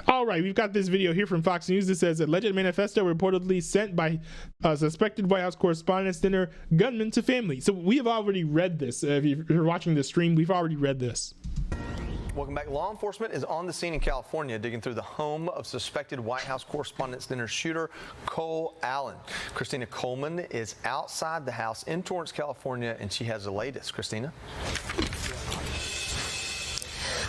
All right, we've got this video here from Fox News that says alleged manifesto reportedly sent by suspected White House Correspondents' Dinner gunman to family. So we have already read this. If you're watching the stream, we've already read this. Welcome back. Law enforcement is on the scene in California, digging through the home of suspected White House Correspondents' Dinner shooter Cole Allen. Christina Coleman is outside the house in Torrance, California, and she has the latest. Christina?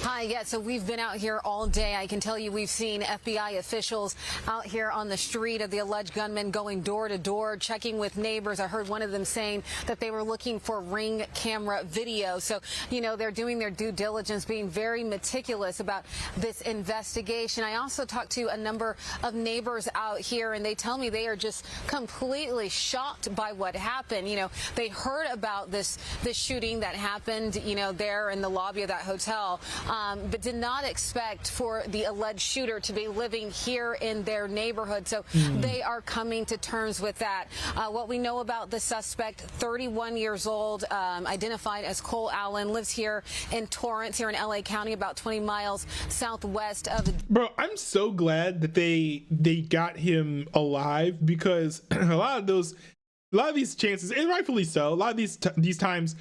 Hi, yeah, so we've been out here all day. I can tell you we've seen FBI officials out here on the street of the alleged gunman going door to door, checking with neighbors. I heard one of them saying that they were looking for Ring camera video. So, you know, they're doing their due diligence, being very meticulous about this investigation. I also talked to a number of neighbors out here, and they tell me they are just completely shocked by what happened. You know, they heard about this shooting that happened, you know, there in the lobby of that hotel. But did not expect for the alleged shooter to be living here in their neighborhood. So they are coming to terms with that. What we know about the suspect, 31 years old, identified as Cole Allen, lives here in Torrance, here in LA County, about 20 miles southwest of. Bro, I'm so glad that they got him alive, because a lot of these chances, and rightfully so, a lot of these times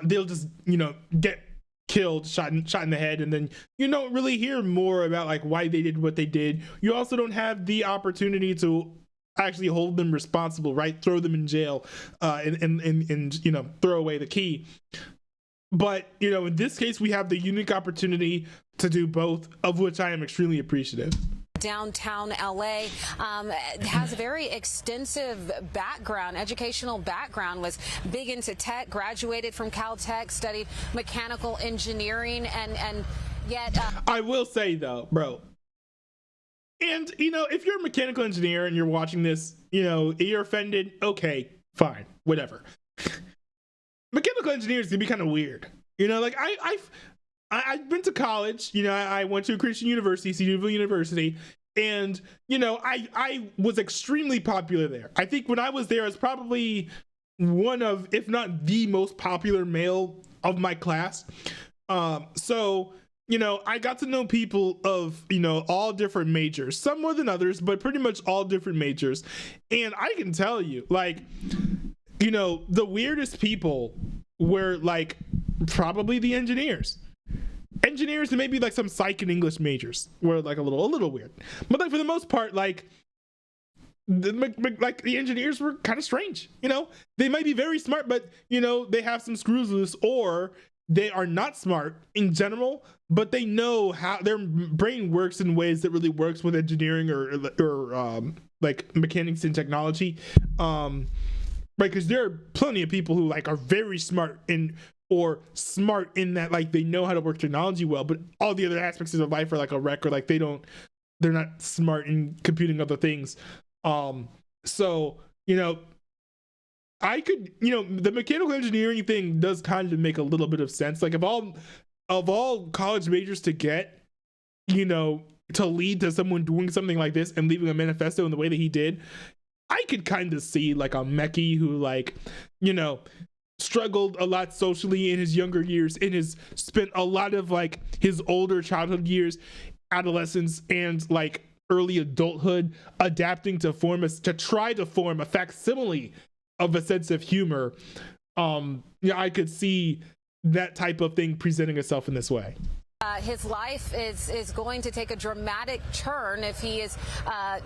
they'll just, you know, get killed, shot in the head, and then you don't really hear more about like why they did what they did. You also don't have the opportunity to actually hold them responsible, right? Throw them in jail, and you know, throw away the key. But you know, in this case, we have the unique opportunity to do both, of which I am extremely appreciative. Downtown LA, has a very extensive background, educational background, was big into tech, graduated from Caltech, studied mechanical engineering, and yet I will say though, bro, and you know, if you're a mechanical engineer and you're watching this, you know, you're offended, okay, fine, whatever. Mechanical engineers can be kind of weird, you know, like I've been to college, you know, I went to a Christian university, Cedarville University, and, you know, I was extremely popular there. I think when I was there, I was probably one of, if not the most popular male of my class. So, you know, I got to know people of, you know, all different majors, some more than others, but pretty much all different majors. And I can tell you, like, you know, the weirdest people were like probably the engineers and maybe like some psych and English majors were like a little weird, but like for the most part, like the engineers were kind of strange. You know, they might be very smart, but you know, they have some screws loose, or they are not smart in general, but they know how their brain works in ways that really works with engineering or like mechanics and technology. Right, because there are plenty of people who like are very smart or smart in that like they know how to work technology well, but all the other aspects of their life are like a wreck, or like they're not smart in computing other things. So, you know, I could, you know, the mechanical engineering thing does kind of make a little bit of sense. Like of all college majors to get, you know, to lead to someone doing something like this and leaving a manifesto in the way that he did, I could kind of see like a Mechie who, like, you know, struggled a lot socially in his younger years and has spent a lot of like his older childhood years, adolescence, and like early adulthood adapting to try to form a facsimile of a sense of humor. Yeah, I could see that type of thing presenting itself in this way. His life is going to take a dramatic turn if he is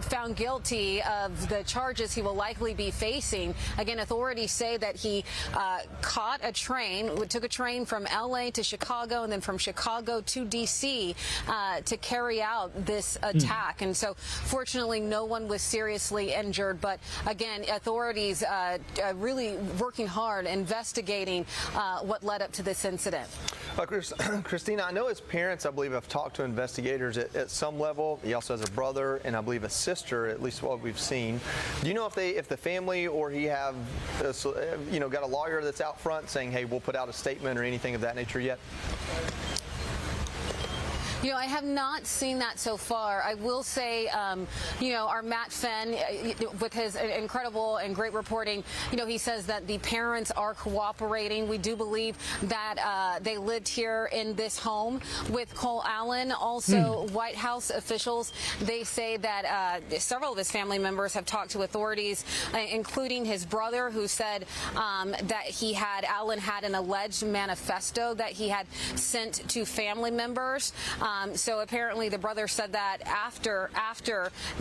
found guilty of the charges he will likely be facing. Again, authorities say that he took a train from LA to Chicago and then from Chicago to DC to carry out this attack. And so fortunately, no one was seriously injured. But again, authorities really working hard, investigating what led up to this incident. Christina, I know his parents, I believe, have talked to investigators at some level. He also has a brother and I believe a sister, at least what we've seen. Do you know if the family or he have, you know, got a lawyer that's out front saying, hey, we'll put out a statement or anything of that nature yet? I have not seen that so far. I will say, our Matt Fenn, with his incredible and great reporting, he says that the parents are cooperating. We do believe that they lived here in this home with Cole Allen. Also, White House officials, they say that several of his family members have talked to authorities, including his brother, who said that Allen had an alleged manifesto that he had sent to family members. So apparently the brother said that after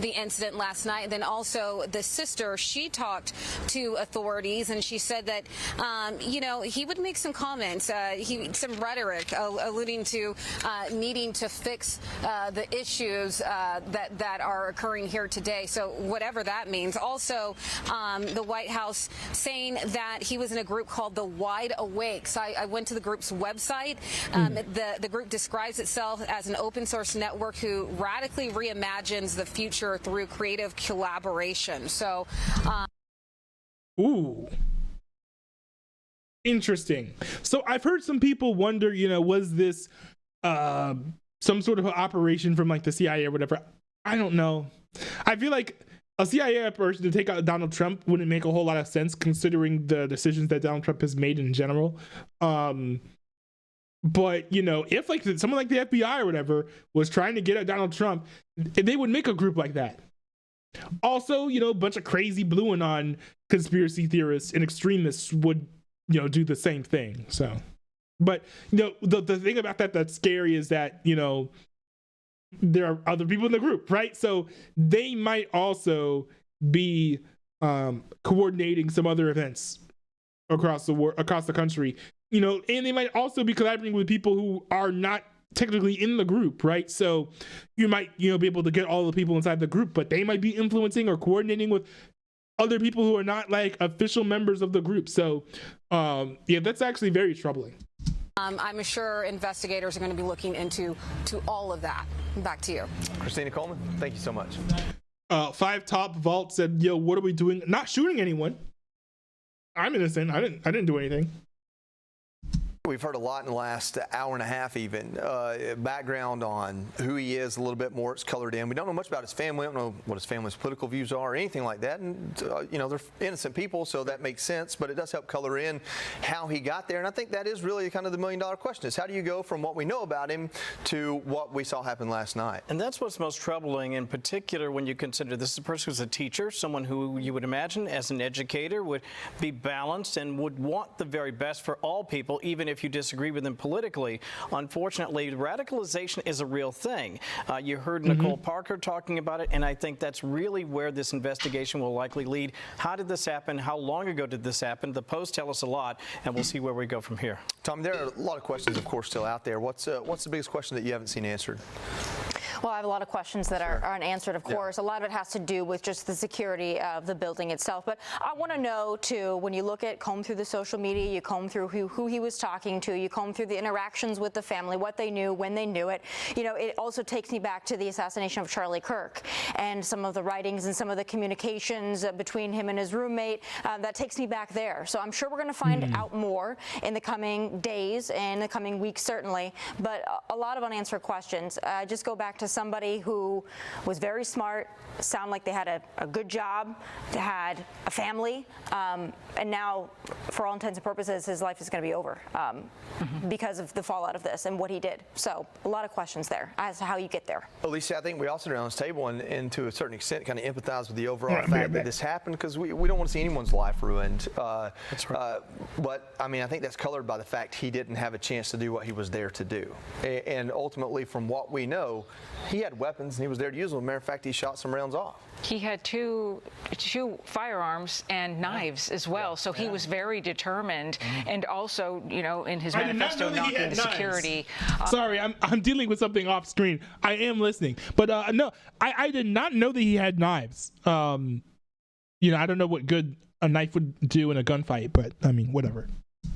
the incident last night. And then also the sister, she talked to authorities, and she said that, he would make some comments, some rhetoric alluding to needing to fix the issues that are occurring here today. So whatever that means. Also, the White House saying that he was in a group called the Wide Awake. So I went to the group's website. The group describes itself as an open source network who radically reimagines the future through creative collaboration. So, ooh, interesting. So I've heard some people wonder, was this some sort of operation from like the CIA or whatever? I don't know. I feel like a CIA operation to take out Donald Trump wouldn't make a whole lot of sense considering the decisions that Donald Trump has made in general. But, if like someone like the FBI or whatever was trying to get at Donald Trump, they would make a group like that. Also, a bunch of crazy blue and on conspiracy theorists and extremists would, do the same thing. So, but, the thing about that's scary is that, there are other people in the group, right? So they might also be coordinating some other events across the country. And they might also be collaborating with people who are not technically in the group, right? So you might, be able to get all the people inside the group, but they might be influencing or coordinating with other people who are not like official members of the group. So, that's actually very troubling. I'm sure investigators are going to be looking into all of that. Back to you. Christina Coleman, thank you so much. 5 Top Vault said, what are we doing? Not shooting anyone. I'm innocent. I didn't do anything. We've heard a lot in the last hour and a half even. Background on who he is a little bit more. It's colored in. We don't know much about his family. We don't know what his family's political views are or anything like that. And, they're innocent people, so that makes sense. But it does help color in how he got there. And I think that is really kind of the million-dollar question is how do you go from what we know about him to what we saw happen last night? And that's what's most troubling, in particular, when you consider this is a person who's a teacher, someone who you would imagine as an educator would be balanced and would want the very best for all people, even if you disagree with them politically. Unfortunately, radicalization is a real thing. You heard Nicole Parker talking about it, and I think that's really where this investigation will likely lead. How did this happen? How long ago did this happen? The posts tell us a lot, and we'll see where we go from here. Tom, there are a lot of questions, of course, still out there. What's the biggest question that you haven't seen answered? Well, I have a lot of questions that are unanswered, of course. A lot of it has to do with just the security of the building itself. But I want to know, too, when you comb through the social media, you comb through who he was talking to, you comb through the interactions with the family, what they knew, when they knew it. It also takes me back to the assassination of Charlie Kirk and some of the writings and some of the communications between him and his roommate. That takes me back there. So I'm sure we're going to find out more in the coming days and the coming weeks, certainly. But a lot of unanswered questions. Just go back to somebody who was very smart, sound like they had a good job, they had a family, and now, for all intents and purposes, his life is going to be over because of the fallout of this and what he did. So a lot of questions there as to how you get there. Alicia, I think we all sit around this table and to a certain extent kind of empathize with the overall fact that this happened because we don't want to see anyone's life ruined. That's right. But I mean, I think that's colored by the fact he didn't have a chance to do what he was there to do. And ultimately, from what we know, he had weapons and he was there to use them. As a matter of fact, he shot some rounds off. He had two firearms and knives as well, so he was very determined, and also, in his manifesto, knocking the security. Sorry, I'm dealing with something off screen. I am listening, but no, I did not know that he had knives. I don't know what good a knife would do in a gunfight, but I mean, whatever.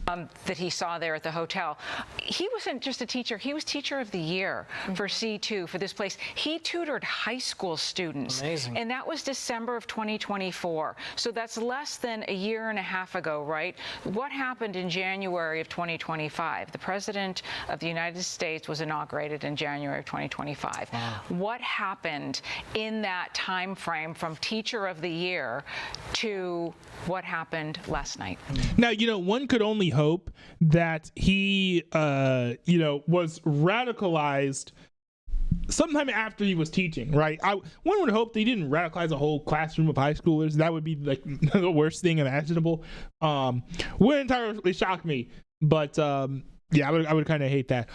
that he saw there at the hotel. He wasn't just a teacher, he was teacher of the year for C2 for this place. He tutored high school students. Amazing. And that was December of 2024. So that's less than a year and a half ago, right? What happened in January of 2025? The President of the United States was inaugurated in January of 2025. Wow. What happened in that time frame from teacher of the year to what happened last night? Now, one could only hope that he, was radicalized sometime after he was teaching, right? One would hope that he didn't radicalize a whole classroom of high schoolers. That would be like the worst thing imaginable. Would entirely shock me, but yeah, I would kind of hate that.